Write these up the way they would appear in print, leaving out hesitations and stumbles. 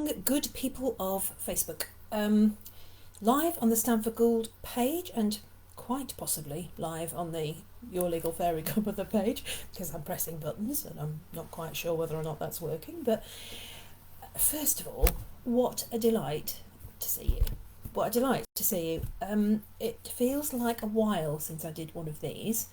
morning, good people of Facebook. Live on the Stanford Gould page and quite possibly live on the Your Legal Fairy Godmother page, because I'm pressing buttons and I'm not quite sure whether or not that's working. But first of all, what a delight to see you. What a delight to see you. It feels like a while since I did one of these.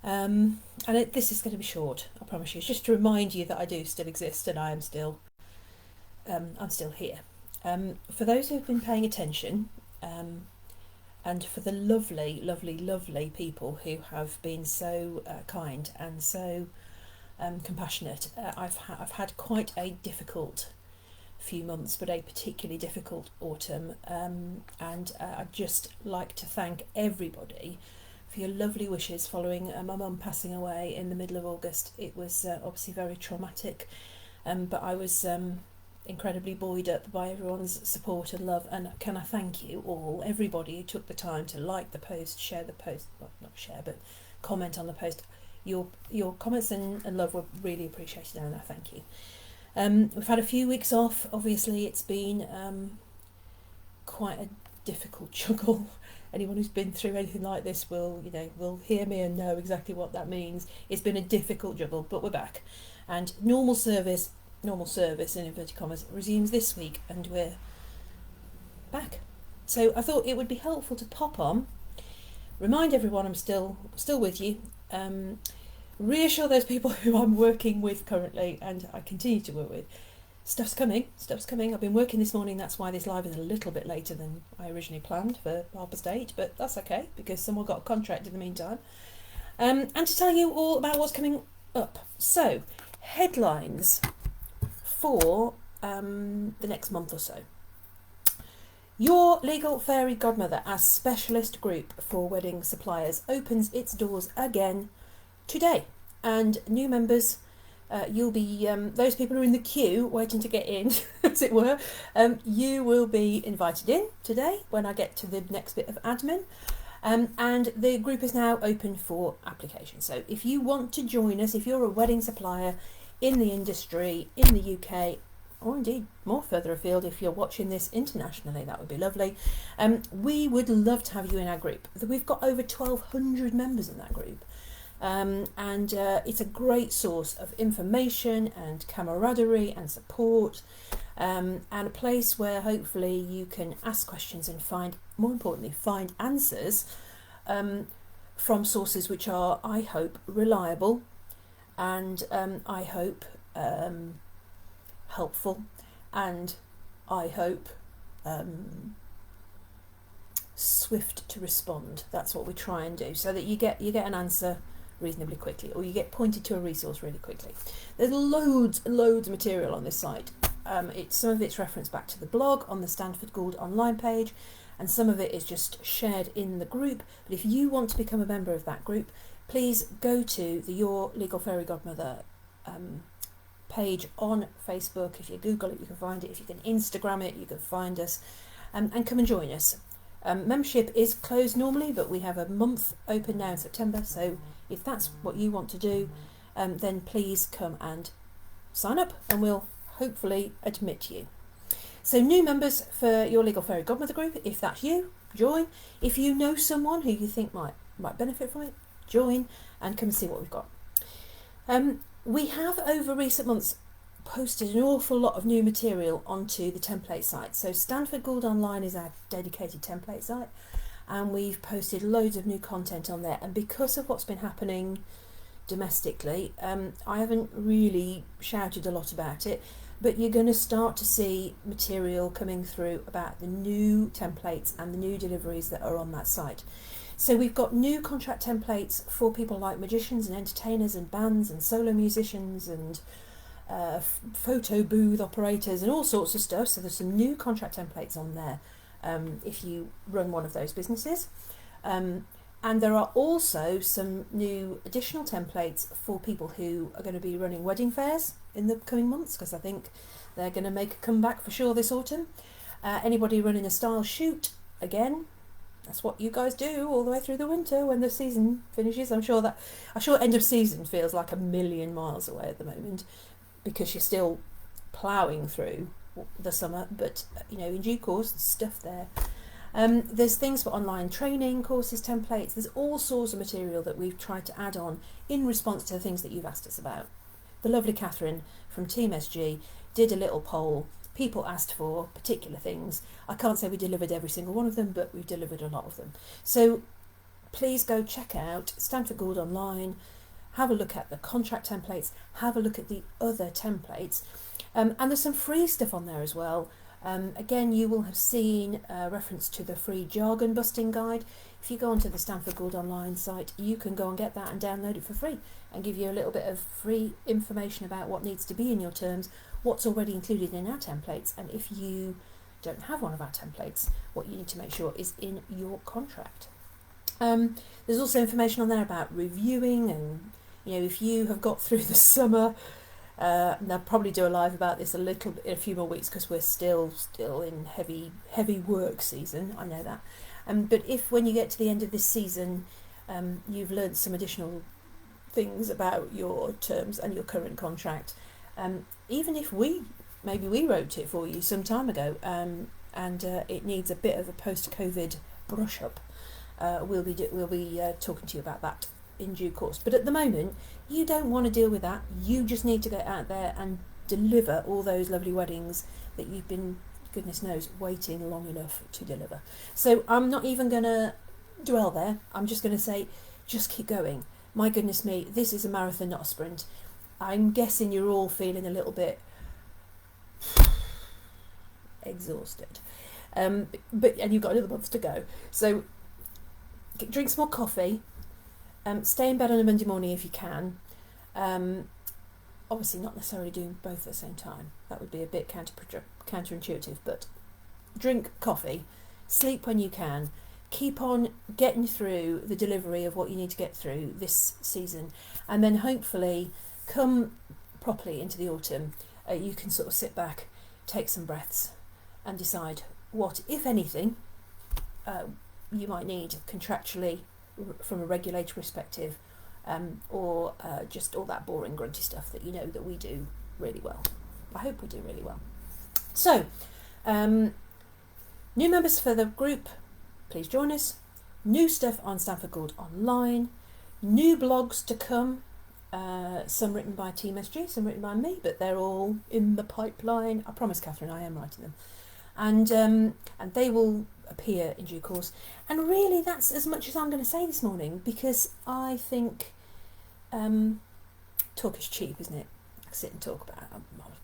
This is going to be short, I promise you. It's just to remind you that I do still exist and I'm still here. For those who've been paying attention, and for the lovely, lovely, lovely people who have been so kind and so compassionate, I've had quite a difficult few months, but a particularly difficult autumn, and I'd just like to thank everybody for your lovely wishes following my mum passing away in the middle of August. It was obviously very traumatic, but I was incredibly buoyed up by everyone's support and love, and can I thank you all, everybody who took the time to like the post, share the post, well, not share, but comment on the post. Your comments and love were really appreciated, and I thank you. We've had a few weeks off. Obviously it's been quite a difficult juggle. Anyone who's been through anything like this will hear me and know exactly what that means. It's been a difficult juggle, but we're back, and normal service in inverted commas resumes this week, and we're back. So I thought it would be helpful to pop on, remind everyone I'm still with you, reassure those people who I'm working with currently and I continue to work with. Stuff's coming. I've been working this morning, that's why this live is a little bit later than I originally planned for 8:30, but that's okay because someone got a contract in the meantime. And to tell you all about what's coming up. So, headlines for the next month or so. Your Legal Fairy Godmother as specialist group for wedding suppliers opens its doors again today, and new members, you'll be those people who are in the queue waiting to get in, as it were, you will be invited in today when I get to the next bit of admin, and the group is now open for application. So if you want to join us, if you're a wedding supplier in the industry in the UK, or indeed more further afield, if you're watching this internationally, that would be lovely, we would love to have you in our group. We've got over 1,200 members in that group. And it's a great source of information and camaraderie and support, and a place where hopefully you can ask questions and more importantly, find answers from sources which are, I hope, reliable and I hope helpful, and I hope swift to respond. That's what we try and do, so that you get an answer reasonably quickly, or you get pointed to a resource really quickly. There's loads and loads of material on this site. Some of it's referenced back to the blog on the Stanford Gould online page, and some of it is just shared in the group. But if you want to become a member of that group, please go to the Your Legal Fairy Godmother page on Facebook. If you Google it, you can find it. If you can Instagram it, you can find us, and come and join us. Membership is closed normally, but we have a month open now in September, so if that's what you want to do, then please come and sign up and we'll hopefully admit you. So new members for Your Legal Fairy Godmother group, if that's you, join. If you know someone who you think might benefit from it, join and come and see what we've got. We have over recent months posted an awful lot of new material onto the template site. So Stanford Gould Online is our dedicated template site, and we've posted loads of new content on there. And because of what's been happening domestically, I haven't really shouted a lot about it, but you're going to start to see material coming through about the new templates and the new deliveries that are on that site. So we've got new contract templates for people like magicians and entertainers and bands and solo musicians and photo booth operators and all sorts of stuff. So there's some new contract templates on there if you run one of those businesses. And there are also some new additional templates for people who are going to be running wedding fairs in the coming months, because I think they're going to make a comeback for sure this autumn. Anybody running a style shoot, again, that's what you guys do all the way through the winter when the season finishes. I'm sure end of season feels like a million miles away at the moment, because you're still ploughing through the summer, but in due course, there's stuff there. There's things for online training, courses, templates. There's all sorts of material that we've tried to add on in response to the things that you've asked us about. The lovely Catherine from Team SG did a little poll. People asked for particular things. I can't say we delivered every single one of them, but we've delivered a lot of them. So please go check out Stanford Gould online, have a look at the contract templates, have a look at the other templates. And there's some free stuff on there as well. Again, you will have seen a reference to the free jargon busting guide. If you go onto the Stanford Gould online site, you can go and get that and download it for free and give you a little bit of free information about what needs to be in your terms, what's already included in our templates, and if you don't have one of our templates, what you need to make sure is in your contract. There's also information on there about reviewing, and if you have got through the summer, and I'll probably do a live about this in a few more weeks, because we're still in heavy work season. I know that. But if when you get to the end of this season, you've learned some additional things about your terms and your current contract, even if maybe we wrote it for you some time ago, and it needs a bit of a post-COVID brush up, we'll be talking to you about that in due course. But at the moment, you don't want to deal with that. You just need to get out there and deliver all those lovely weddings that you've been, goodness knows, waiting long enough to deliver. So I'm not even going to dwell there. I'm just going to say, just keep going. My goodness me, this is a marathon, not a sprint. I'm guessing you're all feeling a little bit exhausted. And you've got another month to go. So drink some more coffee. Stay in bed on a Monday morning if you can. Obviously not necessarily doing both at the same time. That would be a bit counterintuitive, but drink coffee, sleep when you can, keep on getting through the delivery of what you need to get through this season, and then hopefully come properly into the autumn, you can sort of sit back, take some breaths, and decide what, if anything, you might need contractually from a regulatory perspective, or just all that boring grunty stuff that that we do really well. I hope we do really well. So, new members for the group, please join us. New stuff on Stanford Gould online. New blogs to come. Some written by Team SG, some written by me, but they're all in the pipeline. I promise, Catherine, I am writing them, and they will appear in due course. And really, that's as much as I'm going to say this morning, because I think talk is cheap, isn't it? Sit and talk about it.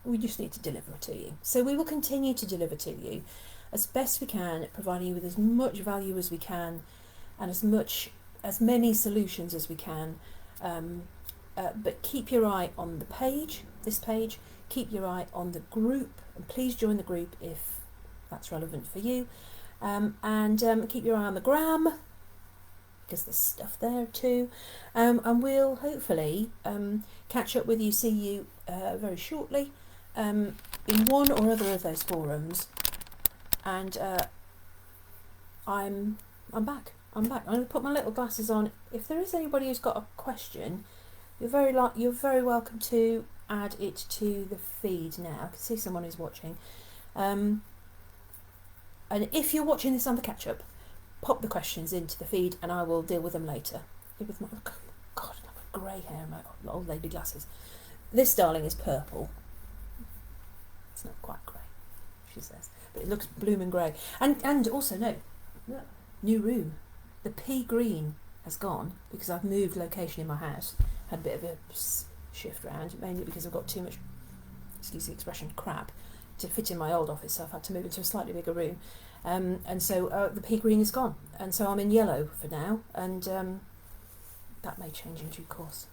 We just need to deliver it to you. So we will continue to deliver to you as best we can, providing you with as much value as we can, and as many solutions as we can. But keep your eye on the page, this page. Keep your eye on the group, and please join the group if that's relevant for you. And keep your eye on the gram, because there's stuff there too. And we'll hopefully catch up with you, see you very shortly in one or other of those forums. And I'm back. I'm going to put my little glasses on. If there is anybody who's got a question, you're very welcome to add it to the feed now. I can see someone who's watching. And if you're watching this on the catch-up, pop the questions into the feed and I will deal with them later. With my, God, I've got grey hair in my old lady glasses. This, darling, is purple. It's not quite grey, she says, but it looks blooming grey. And also, no, look, new room. The pea green has gone because I've moved location in my house. Had a bit of a shift round, mainly because I've got too much, excuse the expression, crap to fit in my old office, so I've had to move into a slightly bigger room. And so the pea green is gone, and so I'm in yellow for now, and that may change in due course.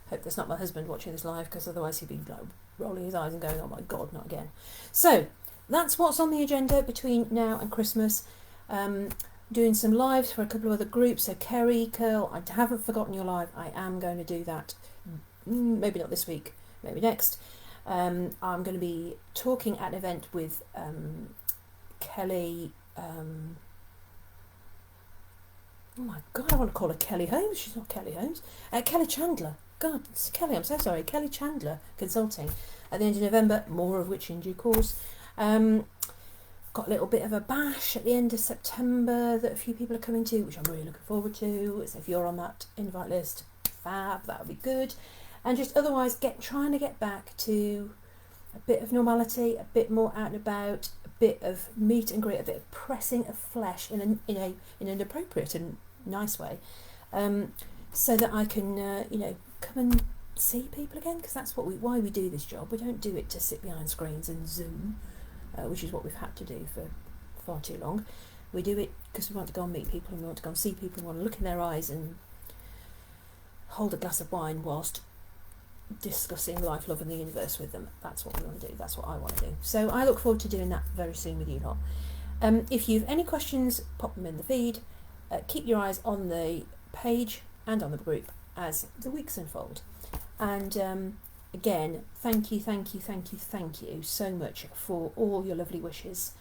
Hope that's not my husband watching this live, because otherwise he'd be like rolling his eyes and going, oh my God, not again. So that's what's on the agenda between now and Christmas. Doing some lives for a couple of other groups. So Kerry, Curl, I haven't forgotten your live. I am going to do that. Maybe not this week, maybe next. I'm going to be talking at an event with Kelly. Oh my God, I want to call her Kelly Holmes. She's not Kelly Holmes. Kelly Chandler. God, it's Kelly. I'm so sorry. Kelly Chandler Consulting. At the end of November, more of which in due course. Got a little bit of a bash at the end of September that a few people are coming to, which I'm really looking forward to. So if you're on that invite list, fab, that would be good. And just otherwise trying to get back to a bit of normality, a bit more out and about, a bit of meet and greet, a bit of pressing of flesh in an appropriate and nice way, so that I can come and see people again, because that's why we do this job. We don't do it to sit behind screens and Zoom, which is what we've had to do for far too long. We do it because we want to go and meet people, and we want to go and see people, and want to look in their eyes and hold a glass of wine whilst discussing life, love and the universe with them. That's what we want to do. That's what I want to do. So I look forward to doing that very soon with you lot. If you've any questions, pop them in the feed. Keep your eyes on the page and on the group as the weeks unfold. And again, thank you so much for all your lovely wishes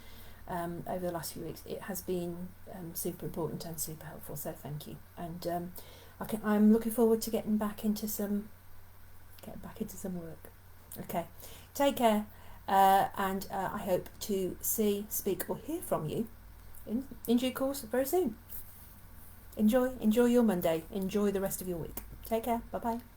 over the last few weeks. It has been super important and super helpful, so thank you. And I'm looking forward to getting back into some work. Okay, take care, and I hope to see, speak or hear from you in due course very soon. Enjoy your Monday. Enjoy the rest of your week. Take care. Bye bye.